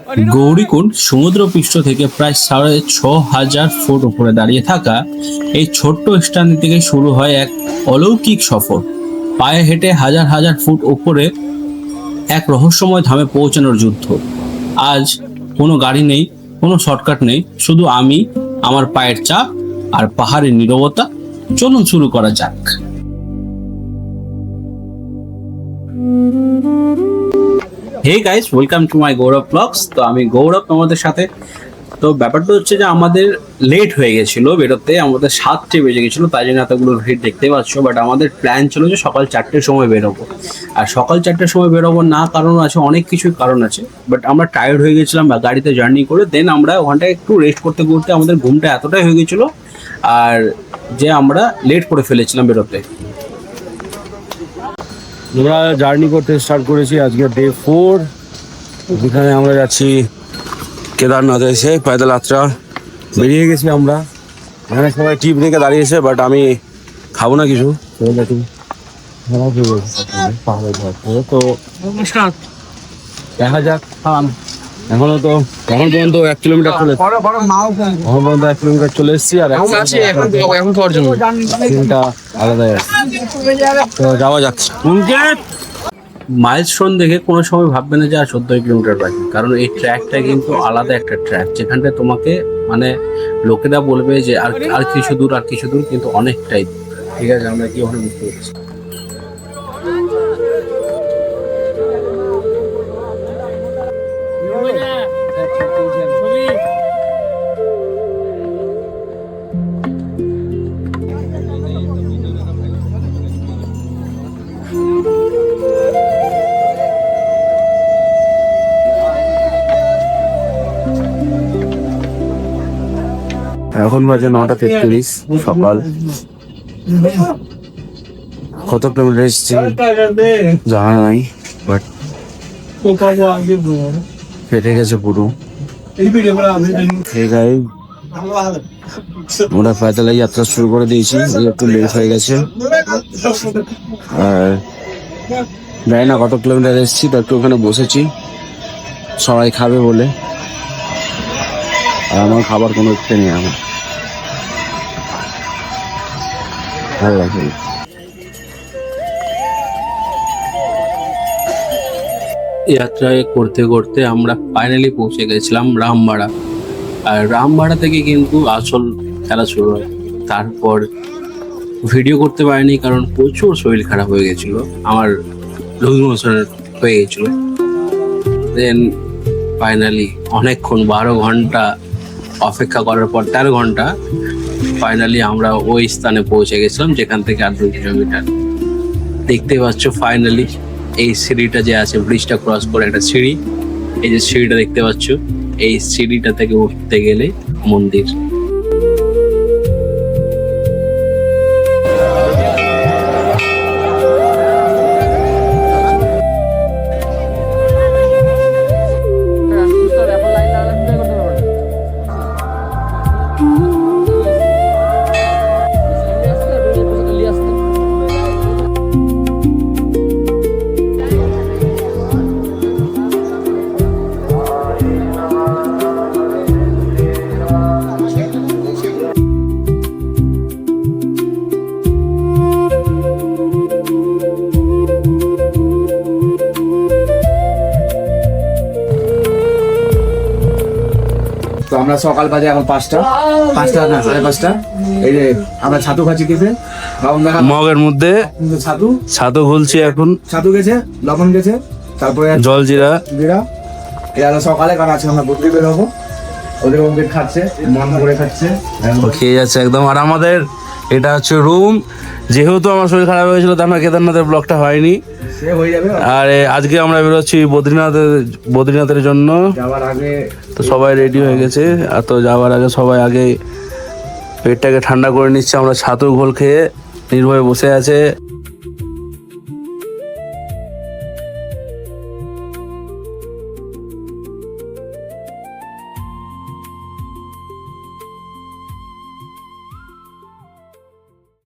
গৌরীকুণ্ড সমুদ্রপৃষ্ঠ থেকে প্রায় 6,500 ফুট উপরে দাঁড়িয়ে থাকা এই ছোট্ট স্থান থেকে শুরু হয় এক অলৌকিক সফর। পায়ে হেঁটে হাজার হাজার ফুট উপরে এক রহস্যময় ধামে পৌঁছানোর যুদ্ধ। আজ কোনো গাড়ি নেই, কোনো শর্টকাট নেই, শুধু আমি, আমার পায়ের চাপ আর পাহাড়ের নীরবতা। চলুন শুরু করা যাক। Hey guys, welcome to my Gourav vlogs. তো আমি গৌরব তোমাদের সাথে। তো ব্যাপারটা হচ্ছে যে আমাদের লেট হয়ে গেছিলো বেরোতে, আমাদের 7টে বেজে গেছিলো, তাই জন্য এতগুলো ভিড় দেখতে পাচ্ছ। বাট আমাদের প্ল্যান ছিল যে সকাল 4টের সময় বেরোবো। আর সকাল 4টের সময় বেরোবো না কারণ আছে, অনেক কিছুই কারণ আছে। বাট আমরা টায়ার্ড হয়ে গেছিলাম গাড়িতে জার্নি করে। দেন আমরা ওখানটায় একটু রেস্ট করতে করতে আমাদের ঘুমটা এতটাই হয়ে গেছিলো আর যে আমরা লেট করে ফেলেছিলাম বেরোতে। আমরা জার্নি করতে স্টার্ট করেছি আজকে ডে 4, যেখানে আমরা যাচ্ছি কেদারনাথে। এসে পয়দল যাত্রা বেরিয়ে গেছি আমরা। এখানে সবাই টিপ রেখে দাঁড়িয়েছে, বাট আমি খাবো না কিছু। তো দেখা যাক। এখন পর্যন্ত 1 কিলোমিটার চলে এসেছি আর এখন খাওয়ার জন্য তিনটা আলাদাই আছে। তো যাওয়া যাচ্ছে। মাইলস্টোন দেখে কোনো সময় ভাববে না যে আর 14 কিলোমিটার বাকি, কারণ এই ট্র্যাকটা কিন্তু আলাদা একটা ট্র্যাক, যেখানটায় তোমাকে মানে লোকেরা বলবে যে আর আর কিছু দূর, আর কিছু দূর, কিন্তু অনেকটাই দূর। ঠিক আছে, আমরা কি ওখানে বুঝতে পেরেছি। এখন বাজে 9:33 সকাল। কত কিলোমিটার এসেছি জানা নাই, বাট ফেটে গেছে পুরো। আমরা পয়দল যাত্রা শুরু করে দিয়েছি, একটু লেট হয়ে গেছে। আর জানি না কত কিলোমিটার এসেছি, তো একটু ওখানে বসেছি সবাই খাবে বলে। আর আমার খাবার কোনো ইচ্ছে নেই এখন। ভালো লাগে। যাত্রায় করতে করতে আমরা ফাইনালি পৌঁছে গেছিলাম রামবাড়া। আর রামবাড়া থেকে কিন্তু আসল খেলা শুরু হয়। তারপর ভিডিও করতে পারিনি কারণ প্রচুর শরীর খারাপ হয়ে গেছিলো, আমার লুজ মোশন হয়ে গেছিলো। দেন ফাইনালি অনেকক্ষণ 12 ঘন্টা অপেক্ষা করার পর 13 ঘন্টা ফাইনালি আমরা ওই স্থানে পৌঁছে গেছিলাম, যেখান থেকে আর 2 কিলোমিটার। দেখতে পাচ্ছ ফাইনালি এই সিঁড়িটা যে আছে, ব্রিজটা ক্রস করে একটা সিঁড়ি, এই যে সিঁড়িটা দেখতে পাচ্ছ, এই সিঁড়িটা থেকে উঠতে গেলে মন্দির। তো আমরা সকাল বাজে এখন 5টা না 5:30। এই যে আমরা ছাতু খাচ্ছি কেসে মগের মধ্যে ছাতু খুলছি এখন। ছাতু গেছে, লবণ গেছে, তারপরে জল জিরা। এটা সকালে কারণ আছে আমরা বুদ্ধি বেরোবো। ওদের অঙ্কিত খাচ্ছে, মন করে খাচ্ছে, খেয়ে যাচ্ছে একদম। আর আমাদের এটা হচ্ছে রুম। যেহেতু আমার শরীর খারাপ হয়েছিল, তার আমার কেদারনাথের ব্লগটা হয়নি। সে হয়ে যাবে। আর আজকে আমরা বেরোচ্ছি বদ্রীনাথের জন্য। যাওয়ার আগে তো সবাই রেডি হয়ে গেছে। আর তো যাওয়ার আগে সবাই পেটটাকে ঠান্ডা করে নিচ্ছে। আমরা ছাতুর ঘোল খেয়ে নির্ভয়ে বসে আছে।